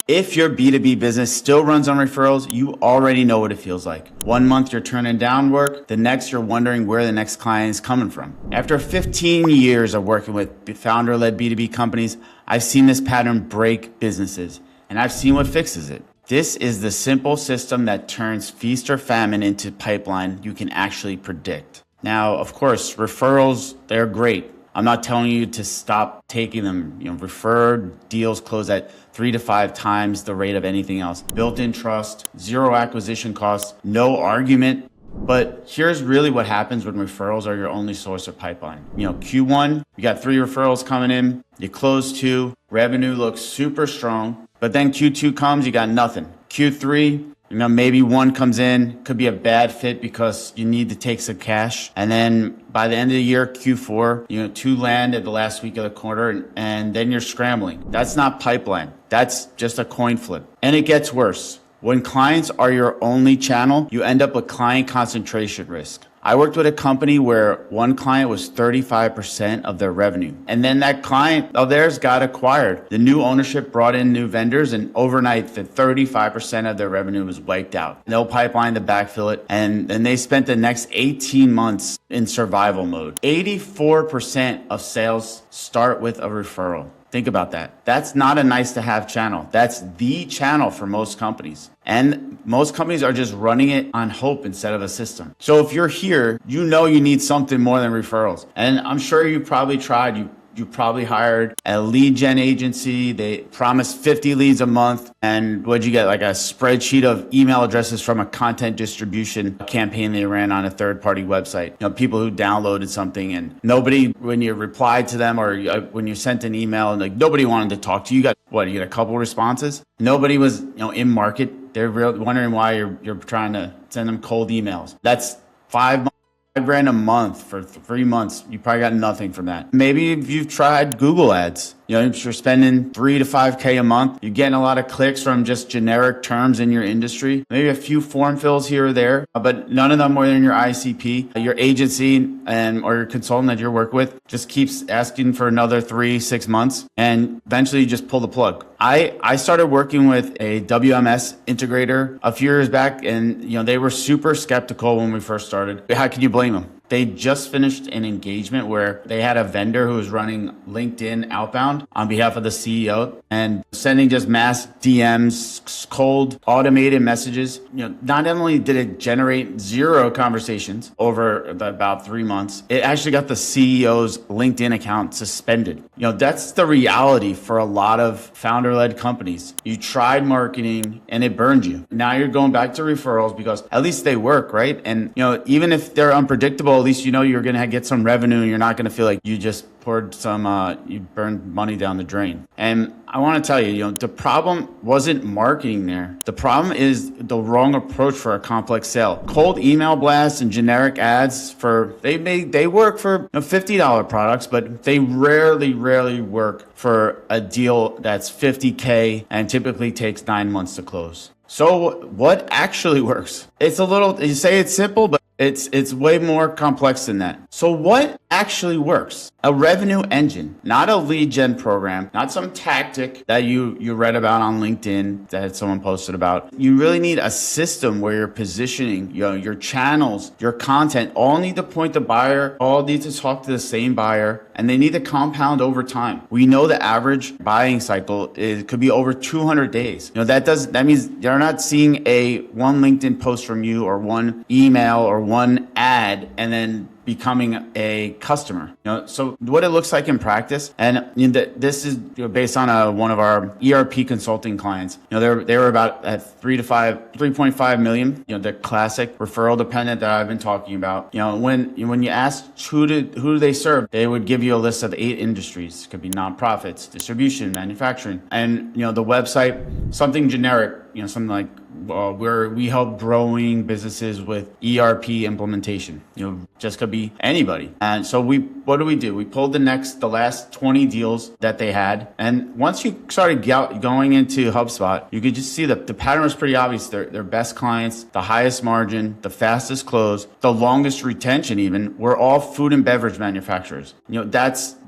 If your B2B business still runs on referrals, you already know what it feels like. 1 month you're turning down work, the next you're wondering where the next client is coming from. After 15 years of working with founder-led B2B companies, I've seen this pattern break businesses, and I've seen what fixes it. This is the simple system that turns feast or famine into pipeline you can actually predict. Now, of course, referrals, they're great. I'm not telling you to stop taking them. Referred deals close at 3 to 5 times the rate of anything else. Built-in trust, zero acquisition costs, no argument. But here's really what happens when referrals are your only source of pipeline. Q1, you got 3 referrals coming in, you close 2, revenue looks super strong, but then Q2 comes, you got nothing. Q3, maybe 1 comes in, could be a bad fit because you need to take some cash. And then by the end of the year, Q4, 2 land at the last week of the quarter, and then you're scrambling. That's not pipeline. That's just a coin flip. And it gets worse. When clients are your only channel, you end up with client concentration risk. I worked with a company where one client was 35% of their revenue. And then that client of theirs got acquired. The new ownership brought in new vendors, and overnight, the 35% of their revenue was wiped out. No pipeline to backfill it. And they spent the next 18 months in survival mode. 84% of sales start with a referral. Think about that. That's not a nice to have channel. That's the channel for most companies. And most companies are just running it on hope instead of a system. So if you're here, you know you need something more than referrals. And I'm sure you probably tried. You probably hired a lead gen agency. They promised 50 leads a month. And what'd you get? Like a spreadsheet of email addresses from a content distribution campaign they ran on a third-party website. People who downloaded something, and nobody, when you replied to them or when you sent an email, and nobody wanted to talk to you. You got a couple responses. Nobody was in market. They're wondering why you're trying to send them cold emails. That's $5 grand a month for 3 months. You probably got nothing from that. Maybe if you've tried Google ads, if you're spending 3 to 5K a month, you're getting a lot of clicks from just generic terms in your industry. Maybe a few form fills here or there, but none of them more than your ICP. Your agency or your consultant that you're working with just keeps asking for another 3-6 months, and eventually you just pull the plug. I started working with a WMS integrator a few years back, and they were super skeptical when we first started. How can you blame them? They just finished an engagement where they had a vendor who was running LinkedIn outbound on behalf of the CEO and sending just mass DMs, cold automated messages. Not only did it generate 0 conversations over about 3 months, it actually got the CEO's LinkedIn account suspended. That's the reality for a lot of founder-led companies. You tried marketing and it burned you. Now you're going back to referrals because at least they work, right? And even if they're unpredictable, at least you're going to get some revenue, and you're not going to feel like you just poured you burned money down the drain. And I want to tell you, the problem wasn't marketing there. The problem is the wrong approach for a complex sale. Cold email blasts and generic ads they work for $50 products, but they rarely work for a deal that's $50K and typically takes 9 months to close. So what actually works? You say it's simple, but it's way more complex than that. So what actually works? A revenue engine, not a lead gen program, not some tactic that you read about on LinkedIn that someone posted about. You really need a system where your positioning, your channels, your content all need to point the buyer, all need to talk to the same buyer, and they need to compound over time. We know the average buying cycle could be over 200 days. That means they're not seeing one LinkedIn post from you or one email or one ad and then becoming a customer. So what it looks like in practice, and this is based on one of our ERP consulting clients. They were about at 3.5 million. The classic referral dependent that I've been talking about. When you ask who do they serve, they would give you a list of 8 industries. It could be nonprofits, distribution, manufacturing, and the website, something generic. Something like where we help growing businesses with ERP implementation. Just could be anybody. And so what do? We pulled the last 20 deals that they had. And once you started going into HubSpot, you could just see that the pattern was pretty obvious. Their best clients, the highest margin, the fastest close, the longest retention even, were all food and beverage manufacturers.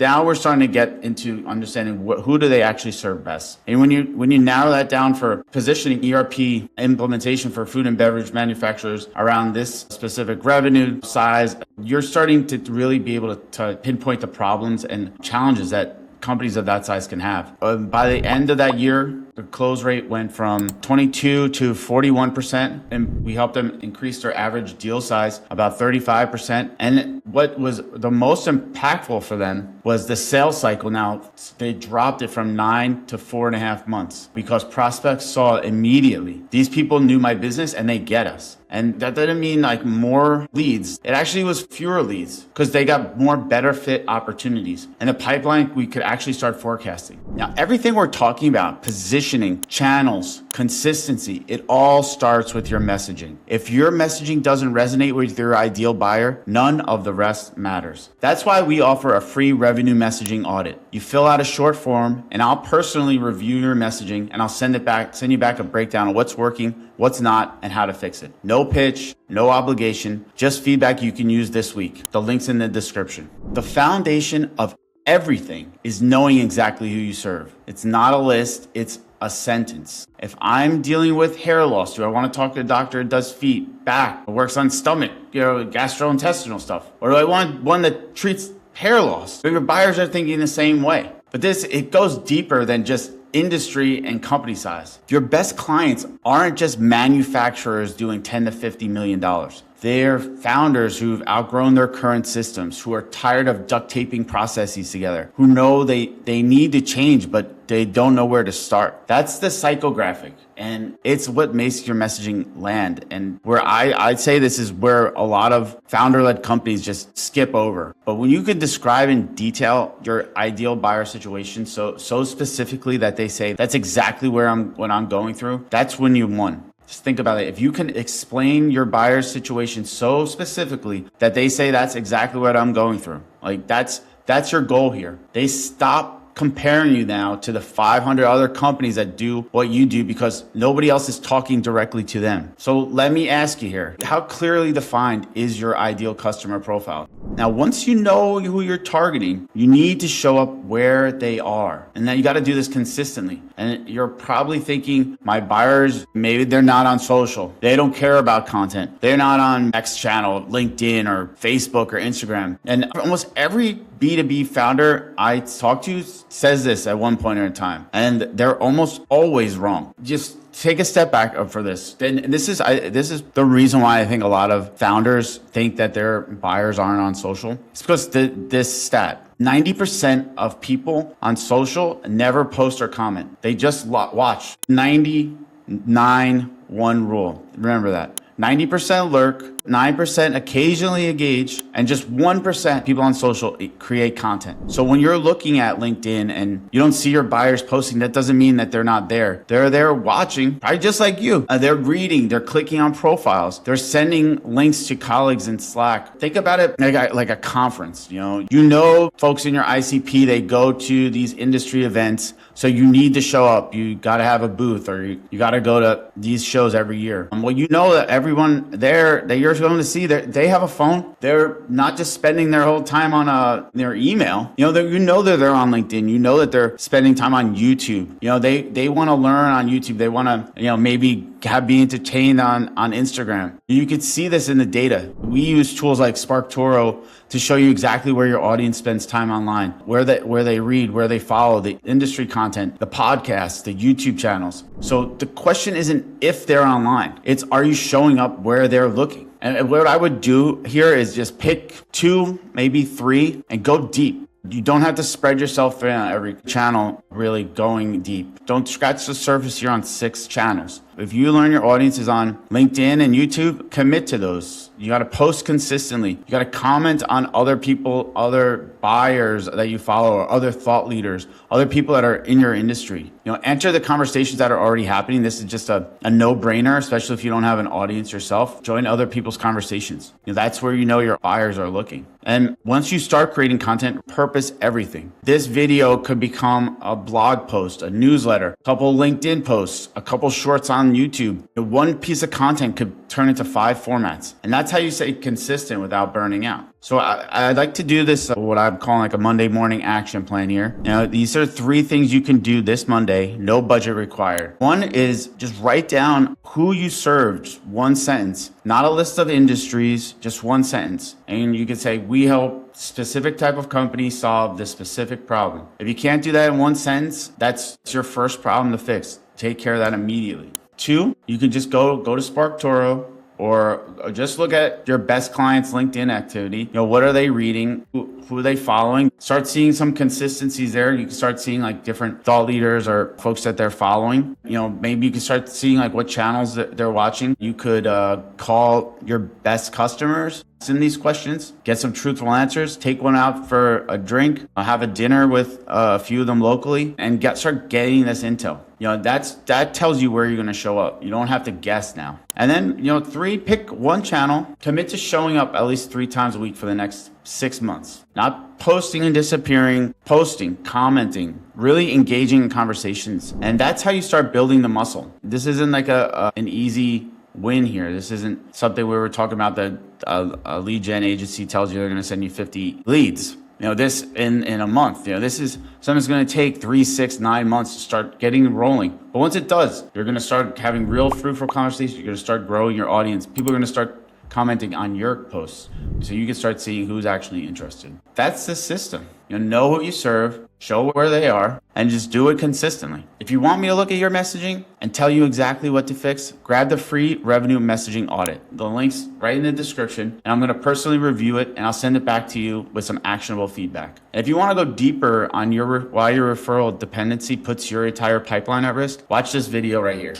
Now we're starting to get into understanding who do they actually serve best. And when you narrow that down for positioning ERP implementation for food and beverage manufacturers around this specific revenue size, you're starting to really be able to pinpoint the problems and challenges that companies of that size can have. By the end of that year, the close rate went from 22 to 41%, and we helped them increase their average deal size about 35%. And what was the most impactful for them was the sales cycle. Now, they dropped it from 9 to 4.5 months because prospects saw it immediately. These people knew my business and they get us. And that didn't mean like more leads. It actually was fewer leads because they got more better fit opportunities. And the pipeline, we could actually start forecasting. Now, everything we're talking about, positioning, channels, consistency, it all starts with your messaging. If your messaging doesn't resonate with your ideal buyer, none of the rest matters. That's why we offer a free revenue messaging audit. You fill out a short form and I'll personally review your messaging and I'll send you back a breakdown of what's working, what's not, and how to fix it. No pitch, no obligation, just feedback you can use this week. The link's in the description. The foundation of everything is knowing exactly who you serve. It's not a list, it's a sentence. If I'm dealing with hair loss, do I want to talk to a doctor that does feet, back, works on stomach, gastrointestinal stuff? Or do I want one that treats hair loss? Your buyers are thinking the same way. But it goes deeper than just industry and company size. Your best clients aren't just manufacturers doing $10 to $50 million. They're founders who've outgrown their current systems, who are tired of duct taping processes together, who know they need to change, but they don't know where to start. That's the psychographic. And it's what makes your messaging land. And where I'd say this is where a lot of founder-led companies just skip over. But when you can describe in detail your ideal buyer situation so specifically that they say, that's exactly what I'm going through, that's when you won. Just think about it. If you can explain your buyer's situation so specifically that they say that's exactly what I'm going through, like that's your goal here. They stop comparing you now to the 500 other companies that do what you do because nobody else is talking directly to them. So let me ask you here, how clearly defined is your ideal customer profile? Now, once you know who you're targeting, you need to show up where they are. And then you got to do this consistently. And you're probably thinking, my buyers, maybe they're not on social. They don't care about content. They're not on X channel, LinkedIn or Facebook or Instagram. And almost every B2B founder I talk to says this at one point in time, and they're almost always wrong. Just take a step back for this. And this is the reason why I think a lot of founders think that their buyers aren't on social. It's because this stat. 90% of people on social never post or comment. They just watch. 99-1 rule. Remember that. 90% lurk, 9% occasionally engage, and just 1% people on social create content. So when you're looking at LinkedIn and you don't see your buyers posting, that doesn't mean that they're not there. They're there watching, probably just like you. They're reading, they're clicking on profiles, they're sending links to colleagues in Slack. Think about it like a conference. You know, folks in your ICP, they go to these industry events, so you need to show up. You got to have a booth, or you got to go to these shows every year. Well, you know that everyone there that you're going to see, they have a phone. They're not just spending their whole time on their email. You know that they're on LinkedIn. You know that they're spending time on YouTube. They want to learn on YouTube. They want to maybe be entertained on Instagram. You could see this in the data. We use tools like SparkToro to show you exactly where your audience spends time online, where they read, where they follow, the industry content, the podcasts, the YouTube channels. So the question isn't if they're online, it's are you showing up where they're looking? And what I would do here is just pick 2, maybe 3, and go deep. You don't have to spread yourself thin on every channel, really going deep. Don't scratch the surface here on 6 channels. If you learn your audience is on LinkedIn and YouTube, commit to those. You got to post consistently. You got to comment on other people, other buyers that you follow, or other thought leaders, other people that are in your industry. Enter the conversations that are already happening. This is just a no-brainer, especially if you don't have an audience yourself. Join other people's conversations. That's where your buyers are looking. And once you start creating content, purpose everything. This video could become a blog post, a newsletter, a couple LinkedIn posts, a couple shorts on YouTube. One piece of content could turn into 5 formats. And that's how you stay consistent without burning out. So I like to do this, what I'm calling like a Monday morning action plan here. These are 3 things you can do this Monday, no budget required. One is just write down who you served, 1 sentence, not a list of industries, just 1 sentence. And you could say, we help specific type of company solve this specific problem. If you can't do that in 1 sentence, that's your first problem to fix. Take care of that immediately. 2, you can just go to SparkToro, or just look at your best clients' LinkedIn activity. What are they reading? Who are they following? Start seeing some consistencies there. You can start seeing like different thought leaders or folks that they're following. Maybe you can start seeing like what channels that they're watching. You could call your best customers, send these questions, get some truthful answers, take one out for a drink, have a dinner with a few of them locally, and start getting this intel. That tells you where you're going to show up. You don't have to guess now. And then, 3, pick one channel, commit to showing up at least 3 times a week for the next 6 months. Not posting and disappearing, posting, commenting, really engaging in conversations. And that's how you start building the muscle. This isn't like an easy win here. This isn't something we were talking about that a lead gen agency tells you they're going to send you 50 leads. This in a month. This is something that's going to take 3, 6, 9 months to start getting rolling. But once it does, you're going to start having real fruitful conversations. You're going to start growing your audience. People are going to start commenting on your posts, so you can start seeing who's actually interested. That's the system. Know who you serve, show where they are, and just do it consistently. If you want me to look at your messaging and tell you exactly what to fix, grab the free revenue messaging audit. The link's right in the description, and I'm going to personally review it, and I'll send it back to you with some actionable feedback. And if you want to go deeper on why your referral dependency puts your entire pipeline at risk, watch this video right here.